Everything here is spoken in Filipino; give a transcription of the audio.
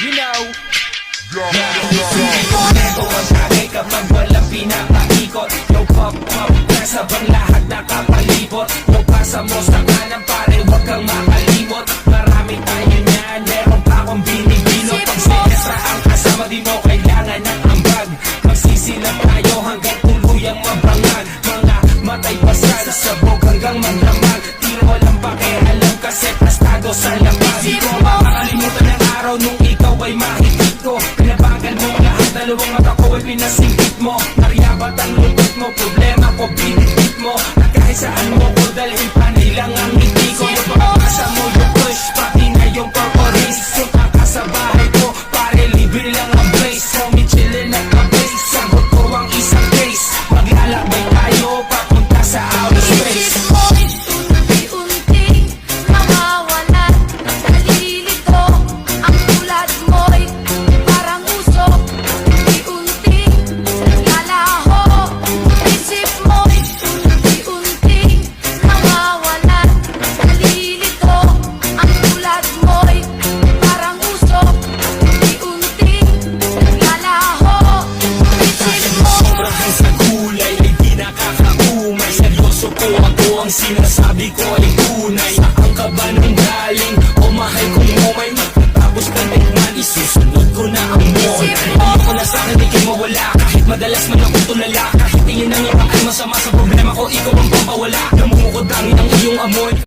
You know. Ito ang tagay kapag walang pinapaikot. Yo pop pop, nasa bang lahat nakapalibot. Yo pasa mo sa kanan pare, wag kang makalimot. Marami tayo niyan, meron pa akong binibino. Pag sinestra ang kasama, di mo kailangan ng ambag. Magsisilap tayo hanggang tuluyang mabangag. Mga matay pasal, sabog hanggang magdamag. Tiro walang pakialam kasi prestado sa labas. Di ko makakalimutan ng araw nung ikaw ay mahigit ko. Pinabagal mo lahat, dalawang mata ko ay pinasinggit mo. Nariyabat ang lupit mo, problema ko binigit mo. At kahit saan mo ko dalhin, panay lang ang ngiti ko. Yung pagkakasa mo, yung push, pati na yung corporates. Punta ka sa bahay ko, pare libre lang ang place. Homie chillin' at mabase, sagot ko ang isang case. Maglalakbay tayo, papunta sa outer space. Ang sinasabi ko ay tunay. Saan ka ba nang galing? O mahal kong mo may magtatapos ka tikman. Isusunod ko na ang mon. Hindi ko na sa'kin di kayo mawala. Kahit madalas man ako tulala. Kahit tingin ng iba ay masama sa problema ko, ikaw ang pampawala. Namumukod hangin ang iyong amoy.